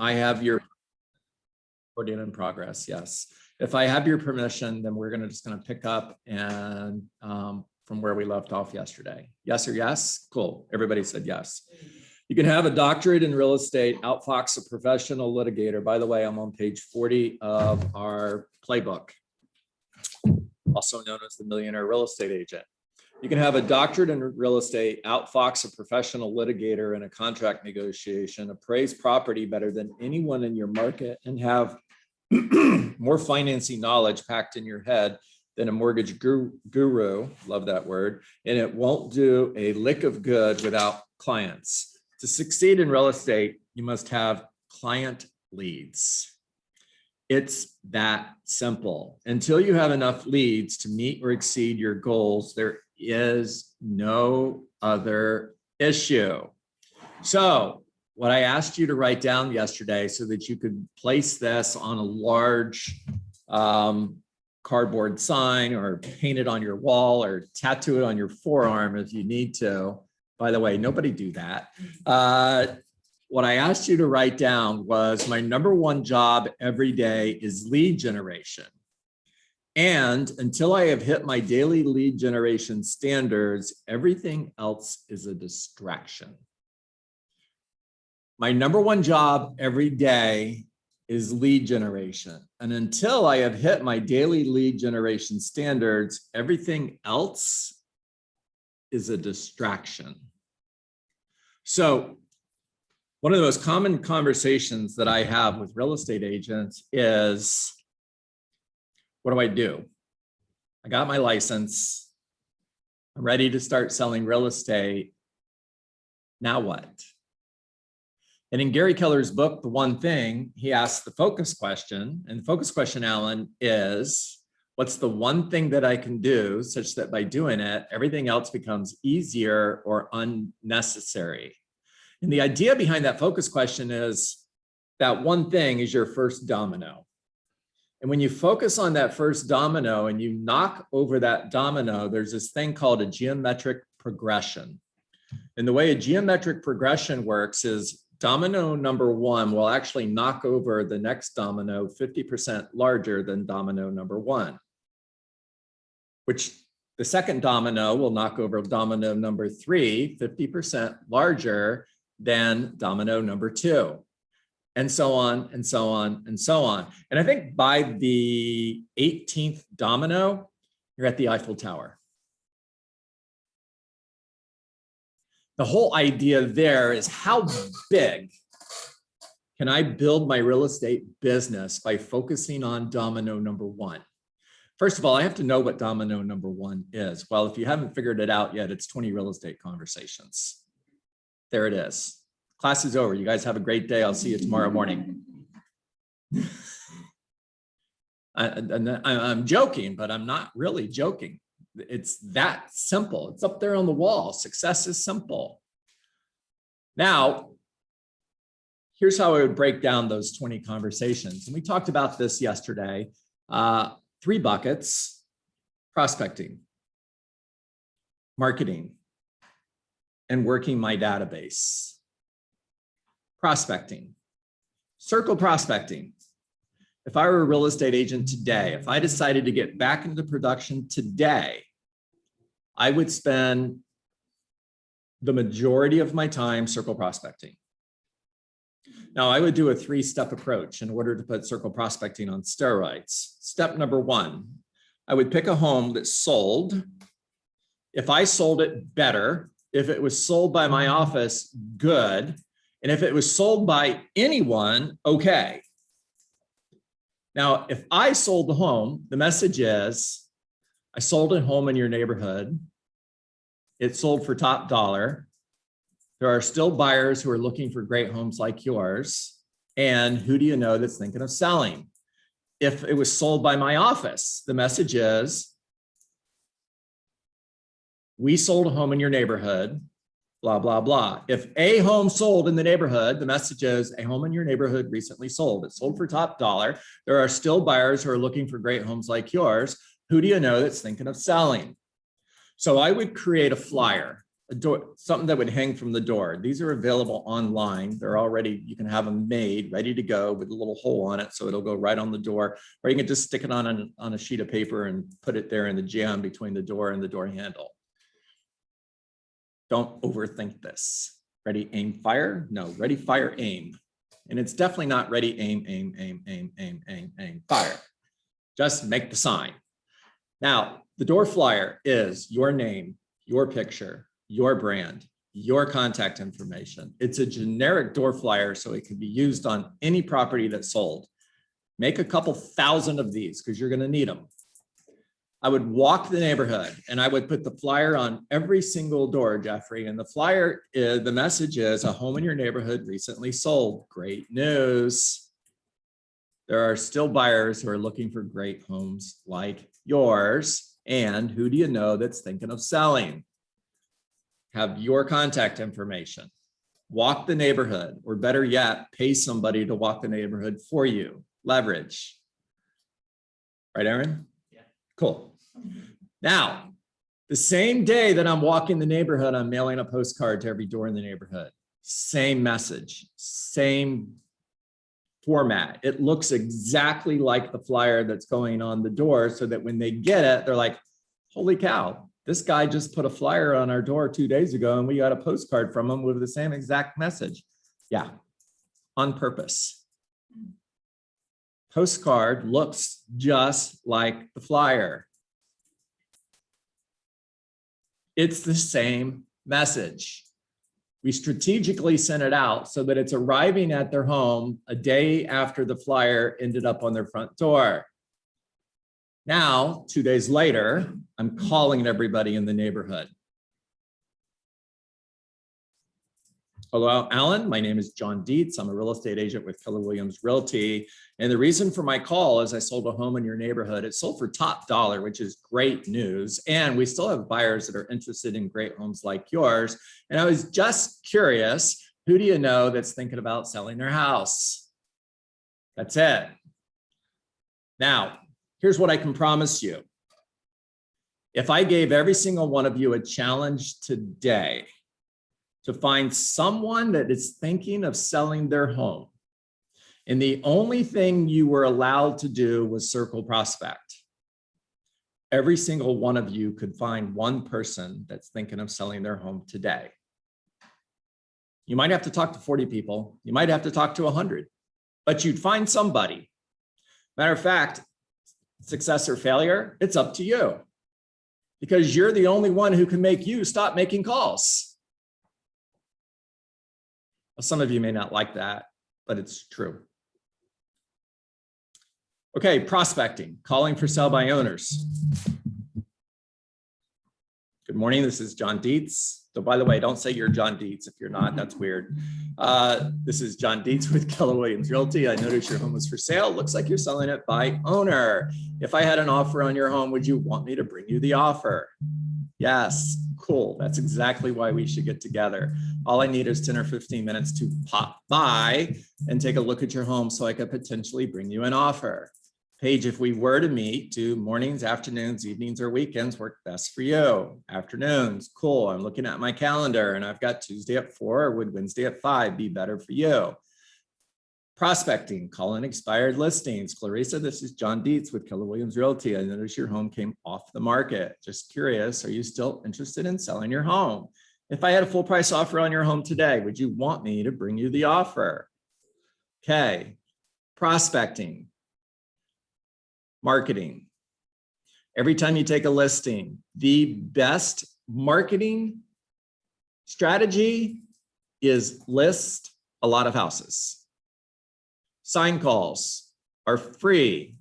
I have your recording in progress. Yes. If I have your permission, then we're just going to pick up and from where we left off yesterday. Yes or yes? Cool. Everybody said yes. You can have a doctorate in real estate, outfox a professional litigator. By the way, I'm on page 40 of our playbook, also known as the Millionaire Real Estate Agent. You can have a doctorate in real estate, outfox a professional litigator in a contract negotiation, appraise property better than anyone in your market, and have more financing knowledge packed in your head than a mortgage guru, love that word, and it won't do a lick of good without clients. To succeed in real estate, you must have client leads. It's that simple. Until you have enough leads to meet or exceed your goals, there is no other issue. So what I asked you to write down yesterday so that you could place this on a large cardboard sign or paint it on your wall or tattoo it on your forearm if you need to. By the way, nobody do that. What I asked you to write down was my number one job every day is lead generation. And until I have hit my daily lead generation standards, everything else is a distraction. My number one job every day is lead generation. And until I have hit my daily lead generation standards, everything else is a distraction. So one of the most common conversations that I have with real estate agents is, what do? I got my license. I'm ready to start selling real estate. Now what? And in Gary Keller's book, The One Thing, he asks the focus question. And the focus question, Alan, is what's the one thing that I can do such that by doing it, everything else becomes easier or unnecessary? And the idea behind that focus question is that one thing is your first domino. And when you focus on that first domino and you knock over that domino, there's this thing called a geometric progression. And the way a geometric progression works is domino number one will actually knock over the next domino 50% larger than domino number one, which the second domino will knock over domino number three 50% larger than domino number two. And so on, and so on, and so on. And I think by the 18th domino, you're at the Eiffel Tower. The whole idea there is how big can I build my real estate business by focusing on domino number one? First of all, I have to know what domino number one is. Well, if you haven't figured it out yet, it's 20 real estate conversations. There it is. Class is over. You guys have a great day. I'll see you tomorrow morning. I'm joking, but I'm not really joking. It's that simple. It's up there on the wall. Success is simple. Now, here's how I would break down those 20 conversations. And we talked about this yesterday. 3 buckets: prospecting, marketing, and working my database. Prospecting, circle prospecting. If I were a real estate agent today, if I decided to get back into production today, I would spend the majority of my time circle prospecting. Now, I would do a 3-step approach in order to put circle prospecting on steroids. Step number 1, I would pick a home that sold. If I sold it, better. If it was sold by my office, good. And if it was sold by anyone, okay. Now, if I sold the home, the message is, I sold a home in your neighborhood. It sold for top dollar. There are still buyers who are looking for great homes like yours. And who do you know that's thinking of selling? If it was sold by my office, the message is, we sold a home in your neighborhood, blah, blah, blah. If a home sold in the neighborhood, the message is, a home in your neighborhood recently sold. It sold for top dollar. There are still buyers who are looking for great homes like yours. Who do you know that's thinking of selling? So I would create a flyer a door, something that would hang from the door. These are available online. They're already, you can have them made, ready to go with a little hole on it. So it'll go right on the door, or you can just stick it on a sheet of paper and put it there in the jamb between the door and the door handle. Don't overthink this. Ready, aim, fire? No, ready, fire, aim. And it's definitely not ready, aim, aim, aim, aim, aim, aim, aim, fire. Just make the sign. Now, the door flyer is your name, your picture, your brand, your contact information. It's a generic door flyer, so it can be used on any property that's sold. Make a couple thousand of these because you're going to need them. I would walk the neighborhood and I would put the flyer on every single door, Jeffrey. And the flyer, the message is a home in your neighborhood recently sold. Great news. There are still buyers who are looking for great homes like yours. And who do you know that's thinking of selling? Have your contact information. Walk the neighborhood, or better yet, pay somebody to walk the neighborhood for you. Leverage. Right, Aaron? Yeah. Cool. Now, the same day that I'm walking the neighborhood, I'm mailing a postcard to every door in the neighborhood. Same message, same format. It looks exactly like the flyer that's going on the door, so that when they get it, they're like, holy cow, this guy just put a flyer on our door 2 days ago and we got a postcard from him with the same exact message. Yeah, on purpose. Postcard looks just like the flyer. It's the same message. We strategically sent it out so that it's arriving at their home a day after the flyer ended up on their front door. Now, 2 days later, I'm calling everybody in the neighborhood. Hello, Alan. My name is John Dietz. I'm a real estate agent with Keller Williams Realty. And the reason for my call is I sold a home in your neighborhood. It sold for top dollar, which is great news. And we still have buyers that are interested in great homes like yours. And I was just curious, who do you know that's thinking about selling their house? That's it. Now, here's what I can promise you. If I gave every single one of you a challenge today to find someone that is thinking of selling their home, and the only thing you were allowed to do was circle prospect, every single one of you could find one person that's thinking of selling their home today. You might have to talk to 40 people. You might have to talk to 100, but you'd find somebody. Matter of fact, success or failure, it's up to you, because you're the only one who can make you stop making calls. Well, some of you may not like that, but it's true. Okay, prospecting, calling for sell by owners. Good morning, this is John Dietz. So by the way, don't say you're John Dietz. If you're not, that's weird. This is John Dietz with Keller Williams Realty. I noticed your home was for sale. Looks like you're selling it by owner. If I had an offer on your home, would you want me to bring you the offer? Yes, cool. That's exactly why we should get together. All I need is 10 or 15 minutes to pop by and take a look at your home so I could potentially bring you an offer. Paige, if we were to meet, do mornings, afternoons, evenings, or weekends work best for you? Afternoons, cool. I'm looking at my calendar and I've got Tuesday at 4, or would Wednesday at 5 be better for you? Prospecting, call in expired listings. Clarissa, this is John Dietz with Keller Williams Realty. I noticed your home came off the market. Just curious, are you still interested in selling your home? If I had a full price offer on your home today, would you want me to bring you the offer? Okay, prospecting. Marketing. Every time you take a listing, the best marketing strategy is list a lot of houses. Sign calls are free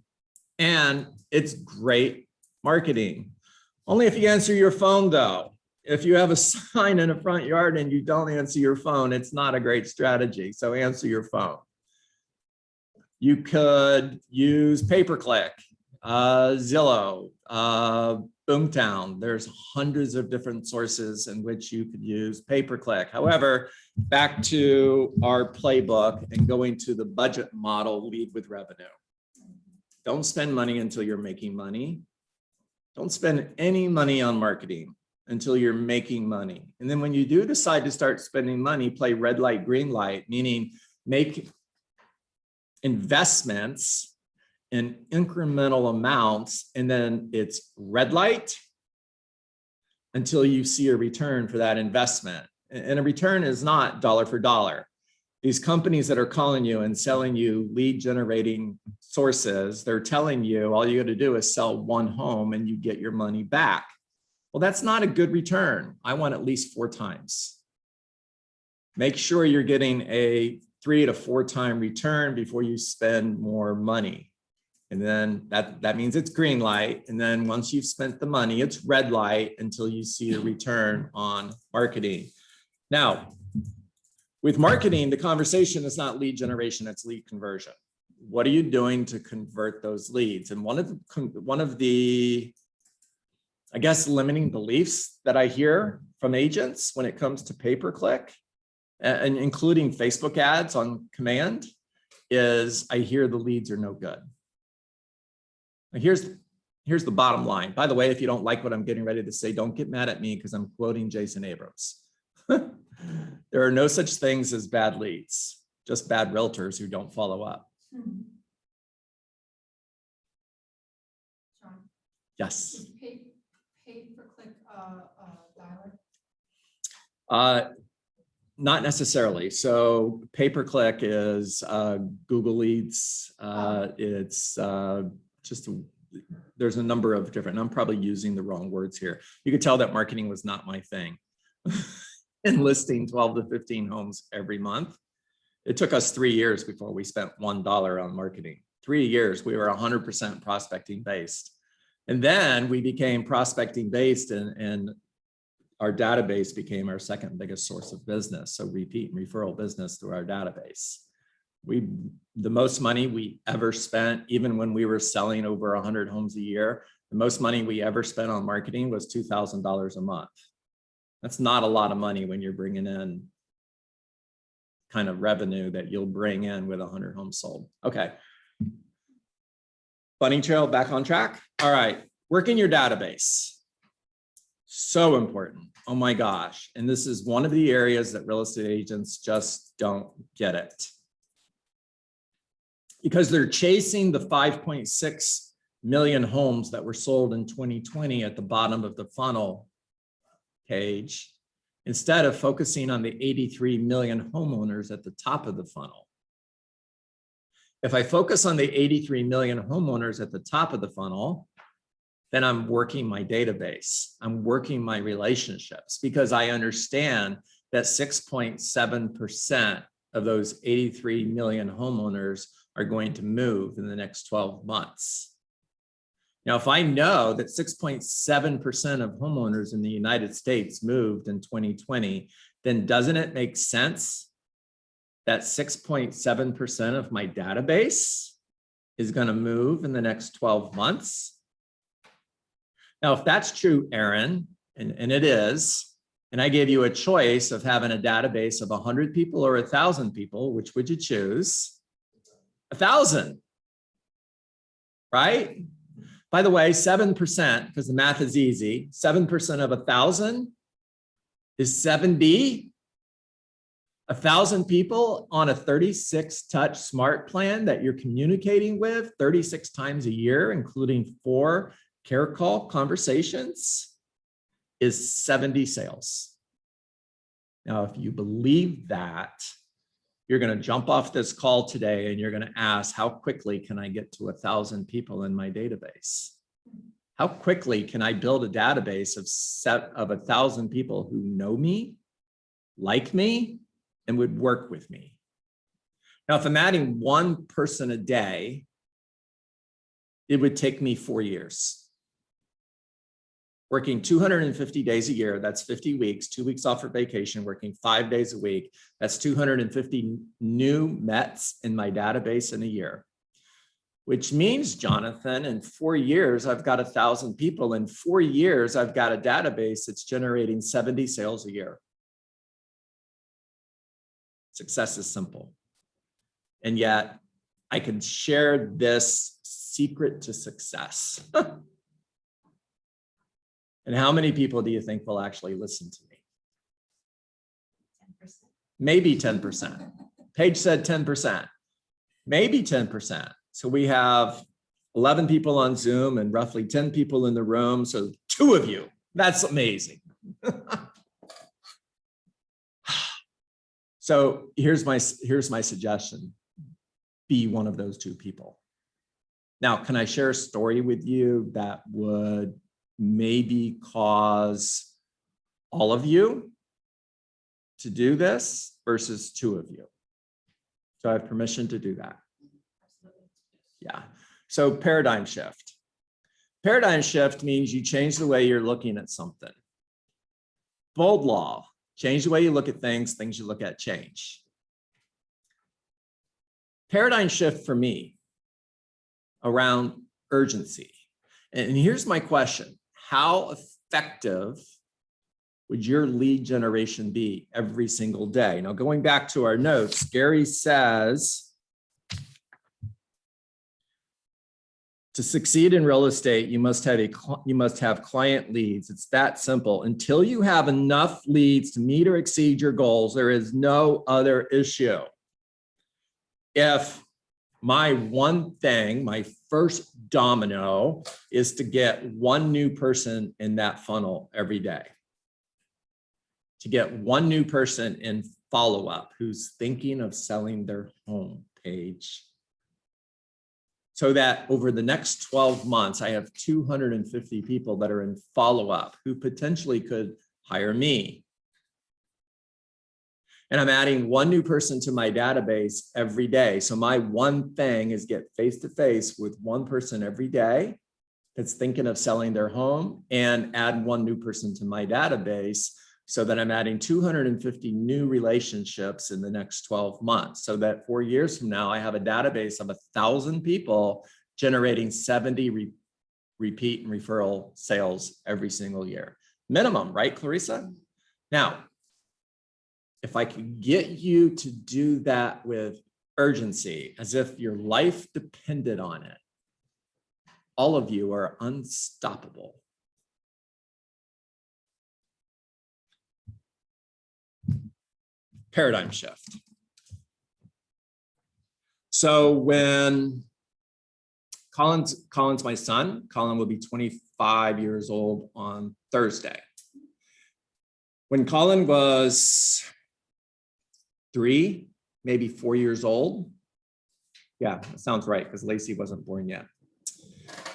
and it's great marketing. Only if you answer your phone though. If you have a sign in the front yard and you don't answer your phone, it's not a great strategy. So answer your phone. You could use pay-per-click, Zillow, Boomtown. There's hundreds of different sources in which you could use pay-per-click. However, back to our playbook and going to the budget model, lead with revenue. Don't spend money until you're making money. Don't spend any money on marketing until you're making money. And then when you do decide to start spending money, play red light, green light, meaning make investments in incremental amounts, and then it's red light until you see a return for that investment. And a return is not dollar for dollar. These companies that are calling you and selling you lead generating sources, they're telling you all you got to do is sell one home and you get your money back. Well, that's not a good return. I want at least 4 times. Make sure you're getting a 3 to 4 time return before you spend more money. And then that means it's green light. And then once you've spent the money, it's red light until you see a return on marketing. Now, with marketing, the conversation is not lead generation, it's lead conversion. What are you doing to convert those leads? And one of the, I guess, limiting beliefs that I hear from agents when it comes to pay-per-click, and including Facebook ads on command, is I hear the leads are no good. Now here's the bottom line. By the way, if you don't like what I'm getting ready to say, don't get mad at me because I'm quoting Jason Abrams. There are no such things as bad leads, just bad realtors who don't follow up. John, Yes. is pay-per-click dialer? Not necessarily. So pay-per-click is Google Leads. It's there's a number of different, I'm probably using the wrong words here. You could tell that marketing was not my thing. And listing 12 to 15 homes every month. It took us 3 years before we spent $1 on marketing. 3 years, we were 100% prospecting based. And then we became prospecting based, and our database became our second biggest source of business. So repeat and referral business through our database. The most money we ever spent, even when we were selling over 100 homes a year, the most money we ever spent on marketing was $2,000 a month. That's not a lot of money when you're bringing in kind of revenue that you'll bring in with 100 homes sold. Okay. Bunny trail back on track. All right. Working your database. So important. Oh my gosh. And this is one of the areas that real estate agents just don't get it. Because they're chasing the 5.6 million homes that were sold in 2020 at the bottom of the funnel page, instead of focusing on the 83 million homeowners at the top of the funnel. If I focus on the 83 million homeowners at the top of the funnel, then I'm working my database. I'm working my relationships, because I understand that 6.7% of those 83 million homeowners are going to move in the next 12 months. Now, if I know that 6.7% of homeowners in the United States moved in 2020, then doesn't it make sense that 6.7% of my database is going to move in the next 12 months? Now, if that's true, Aaron, and it is, and I gave you a choice of having a database of 100 people or 1,000 people, which would you choose? 1,000, right? By the way, 7%, because the math is easy, 7% of 1,000 is 70. 1,000 people on a 36 touch smart plan that you're communicating with 36 times a year, including 4 care call conversations, is 70 sales. Now, if you believe that, you're going to jump off this call today and you're going to ask, how quickly can I get to 1,000 people in my database? How quickly can I build a database of 1,000 people who know me, like me, and would work with me? Now, if I'm adding 1 person a day, it would take me 4 years. Working 250 days a year, that's 50 weeks, 2 weeks off for vacation, working 5 days a week. That's 250 new METs in my database in a year, which means, Jonathan, in 4 years, I've got 1,000 people. In 4 years, I've got a database that's generating 70 sales a year. Success is simple. And yet I can share this secret to success. And how many people do you think will actually listen to me? 10%. Maybe 10%. Paige said 10%, maybe 10%. So we have 11 people on Zoom and roughly 10 people in the room. So 2 of you, that's amazing. So here's my suggestion. Be one of those 2 people. Now, can I share a story with you that would maybe cause all of you to do this versus 2 of you? So I have permission to do that. Yeah. So paradigm shift. Paradigm shift means you change the way you're looking at something. Bold law, change the way you look at things you look at change. Paradigm shift for me around urgency. And here's my question. How effective would your lead generation be every single day? Now, going back to our notes, Gary says, to succeed in real estate, you must have client leads. It's that simple. Until you have enough leads to meet or exceed your goals, there is no other issue. If my one thing, my first domino, is to get 1 new person in that funnel every day, to get 1 new person in follow-up who's thinking of selling their home page, so that over the next 12 months, I have 250 people that are in follow-up who potentially could hire me. And I'm adding 1 new person to my database every day. So my one thing is get face-to-face with 1 person every day that's thinking of selling their home, and add 1 new person to my database, so that I'm adding 250 new relationships in the next 12 months. So that 4 years from now, I have a database of 1,000 people generating 70 repeat and referral sales every single year. Minimum, right, Clarissa? Now, if I could get you to do that with urgency, as if your life depended on it, all of you are unstoppable. Paradigm shift. So when Colin's my son, Colin will be 25 years old on Thursday. When Colin was 3, maybe 4 years old. Yeah, that sounds right, because Lacey wasn't born yet.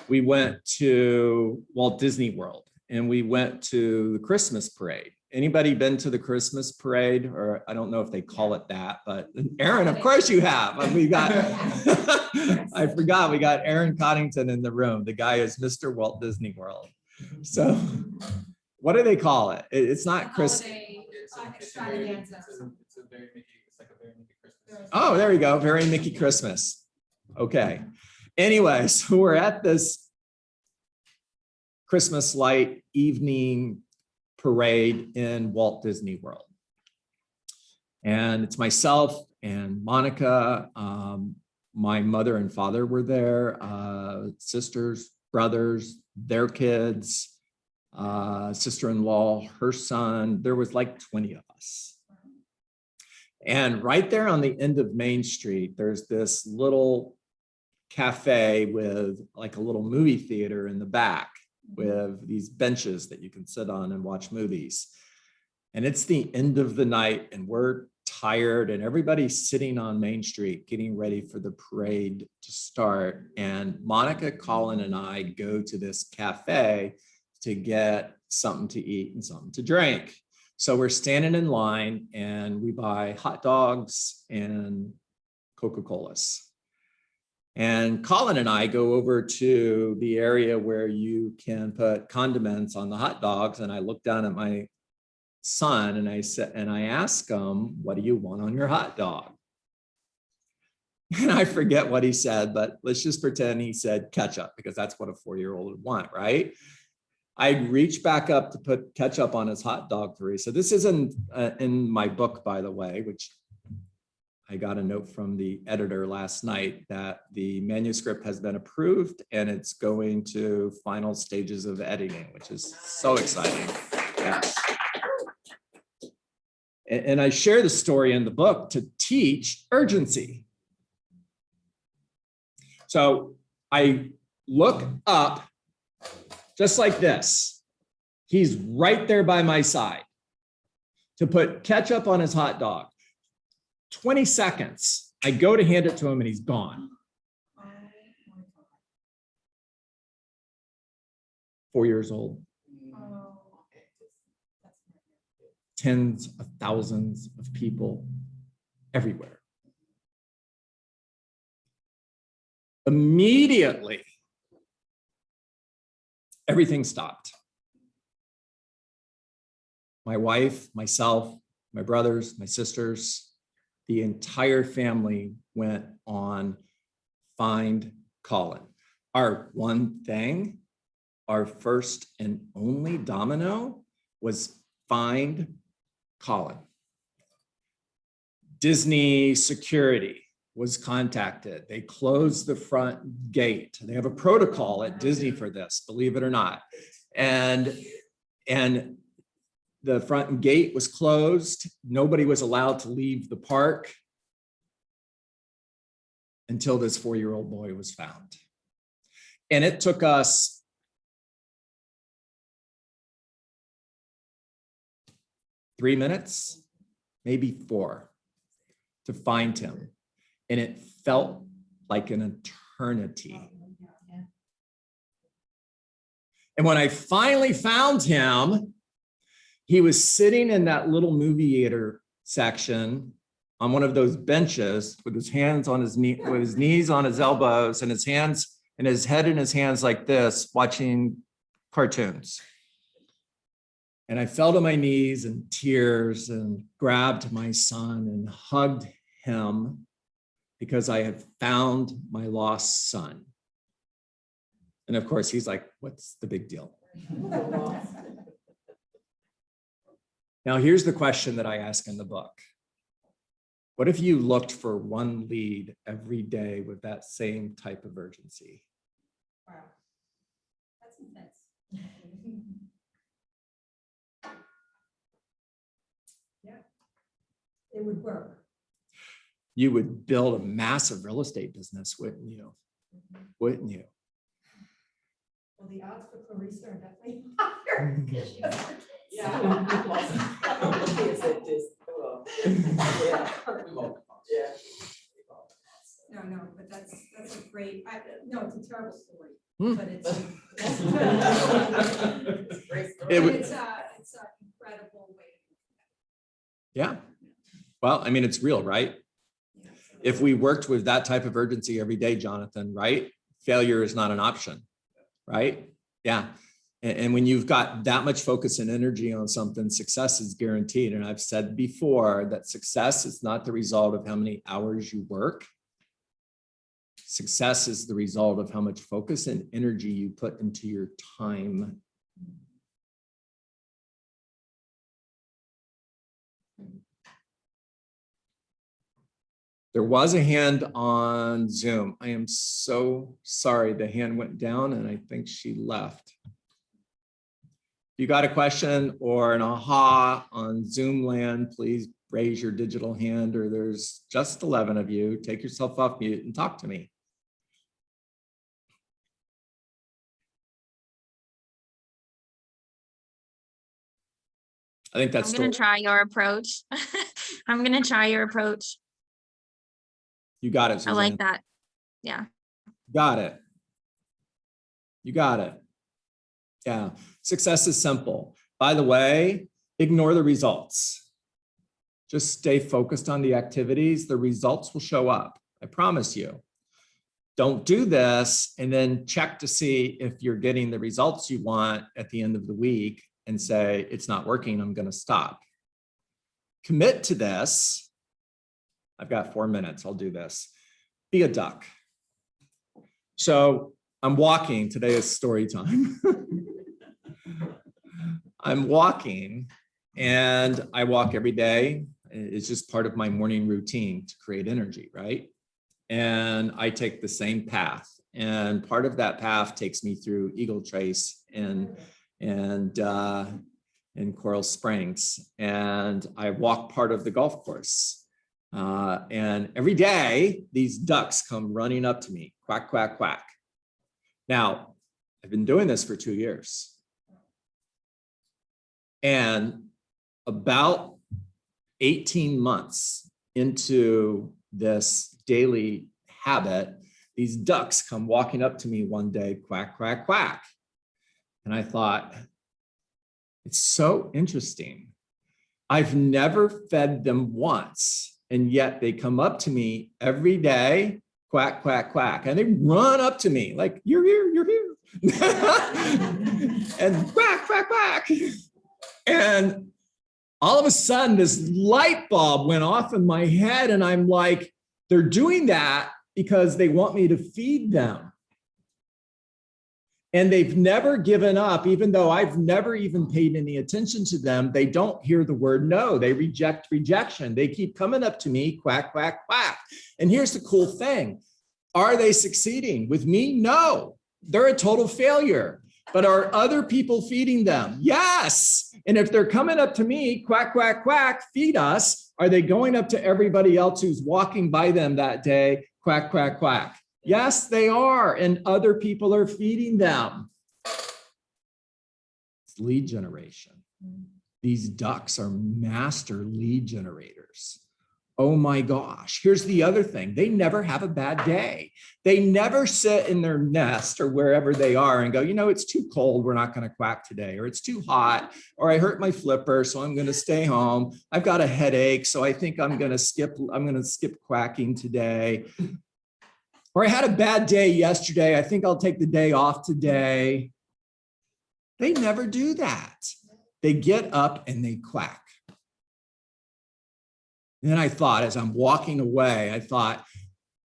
We went to Walt Disney World, and we went to the Christmas parade. Anybody been to the Christmas parade? Or I don't know if they call it that, but Aaron, of course you have. We got, I forgot, we got Aaron Coddington in the room. The guy is Mr. Walt Disney World. So what do they call it? It's not Christmas. It's like a very Mickey Christmas. Oh, there we go. Very Mickey Christmas. Okay. Anyway, so we're at this Christmas light evening parade in Walt Disney World. And it's myself and Monica. My mother and father were there, sisters, brothers, their kids, sister-in-law, her son. There was like 20 of us. And right there on the end of Main Street, there's this little cafe with like a little movie theater in the back, with these benches that you can sit on and watch movies. And it's the end of the night, and we're tired, and everybody's sitting on Main Street getting ready for the parade to start. And Monica, Colin, and I go to this cafe to get something to eat and something to drink. So we're standing in line, and we buy hot dogs and Coca-Colas. And Colin and I go over to the area where you can put condiments on the hot dogs. And I look down at my son and I ask him, "What do you want on your hot dog?" And I forget what he said, but let's just pretend he said ketchup, because that's what a 4-year-old would want, right? I reach back up to put ketchup on his hot dog, Teresa. This isn't in my book, by the way, which I got a note from the editor last night that the manuscript has been approved and it's going to final stages of editing, which is so exciting. Yeah. And I share the story in the book to teach urgency. So I look up just like this. He's right there by my side to put ketchup on his hot dog. 20 seconds. I go to hand it to him and he's gone. 4 years old. Tens of thousands of people everywhere. Immediately, everything stopped. My wife, myself, my brothers, my sisters, the entire family went on Find Colin. Our one thing, our first and only domino was Find Colin. Disney security was contacted. They closed the front gate. They have a protocol at Disney for this, believe it or not. And the front gate was closed. Nobody was allowed to leave the park until this 4-year-old boy was found. And it took us 3 minutes, maybe 4, to find him. And it felt like an eternity. And when I finally found him, he was sitting in that little movie theater section on one of those benches with his hands on his knee, with his knees on his elbows and his hands and his head in his hands like this, watching cartoons. And I fell to my knees in tears and grabbed my son and hugged him because I had found my lost son. And of course, he's like, what's the big deal? Now, here's the question that I ask in the book. What if you looked for one lead every day with that same type of urgency? Wow. That's intense. Yeah, it would work. You would build a massive real estate business, wouldn't you? Wouldn't you? Well, the odds for Clarissa are definitely higher. because she has her kids. Yeah. No, but that's a great, no, it's a terrible story, Hmm. but it's. It would- It's an incredible way. Yeah. Well, I mean, it's real, right? If we worked with that type of urgency every day, Jonathan, right? Failure is not an option, right? Yeah. And when you've got that much focus and energy on something, success is guaranteed. And I've said before that success is not the result of how many hours you work. Success is the result of how much focus and energy you put into your time. There was a hand on Zoom. I am so sorry. The hand went down and I think she left. If you got a question or an aha on Zoom land, please raise your digital hand, or there's just 11 of you. Take yourself off mute and talk to me. I think that's I'm gonna try your approach. I'm gonna try your approach. You got it, I Suzanne. like that. Yeah. Got it. You got it. Yeah. Success is simple. By the way, ignore the results. Just stay focused on the activities. The results will show up. I promise you. Don't do this and then check to see if you're getting the results you want at the end of the week and say, it's not working, I'm going to stop. Commit to this. I've got 4 minutes. I'll do this. Be a duck. So I'm walking. Today is story time. I'm walking and I walk every day. it's just part of my morning routine to create energy, right? And I take the same path. And part of that path takes me through Eagle Trace and in Coral Springs. And I walk part of the golf course. And every day, these ducks come running up to me, quack, quack, quack. Now, I've been doing this for 2 years. And about 18 months into this daily habit, these ducks come walking up to me one day, quack, quack, quack. And I thought, it's so interesting. I've never fed them once, and yet they come up to me every day, quack, quack, quack. And they run up to me like, you're here, you're here. And quack, quack, quack. And all of a sudden, this light bulb went off in my head, and I'm like, they're doing that because they want me to feed them. And they've never given up, even though I've never even paid any attention to them. They don't hear the word no. They reject rejection. They keep coming up to me, quack, quack, quack. And here's the cool thing. Are they succeeding? With me? No. They're a total failure. But are other people feeding them? Yes. And if they're coming up to me, quack, quack, quack, feed us, are they going up to everybody else who's walking by them that day, quack, quack, quack? Yes, they are. And other people are feeding them. It's lead generation. These ducks are master lead generators. Oh my gosh. Here's the other thing. They never have a bad day. They never sit in their nest or wherever they are and go, you know, it's too cold, we're not going to quack today, or it's too hot, or I hurt my flipper, so I'm going to stay home. I've got a headache, so I think I'm going to skip quacking today. Or I had a bad day yesterday, I think I'll take the day off today. They never do that. They get up and they quack. And then I thought, as I'm walking away, I thought,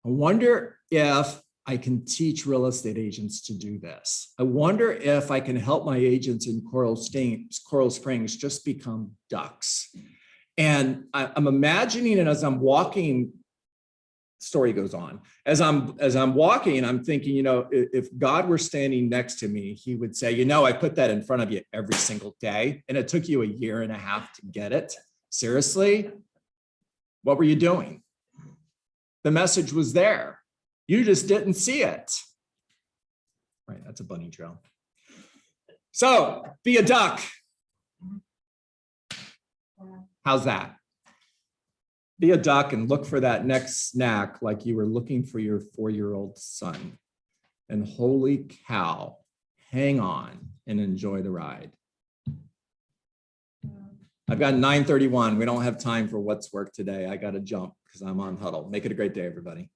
I wonder if I can teach real estate agents to do this. I wonder if I can help my agents in Coral Springs just become ducks. And I'm imagining it as I'm walking. Story goes on. As I'm walking, I'm thinking, you know, if God were standing next to me, he would say, you know, I put that in front of you every single day, and it took you 1.5 years to get it. Seriously? What were you doing? The message was there. You just didn't see it. Right, that's a bunny trail. So be a duck. How's that? Be a duck and look for that next snack like you were looking for your 4-year-old son. And holy cow, hang on and enjoy the ride. I've got 9:31. We don't have time for what's work today. I got to jump because I'm on huddle. Make it a great day, everybody.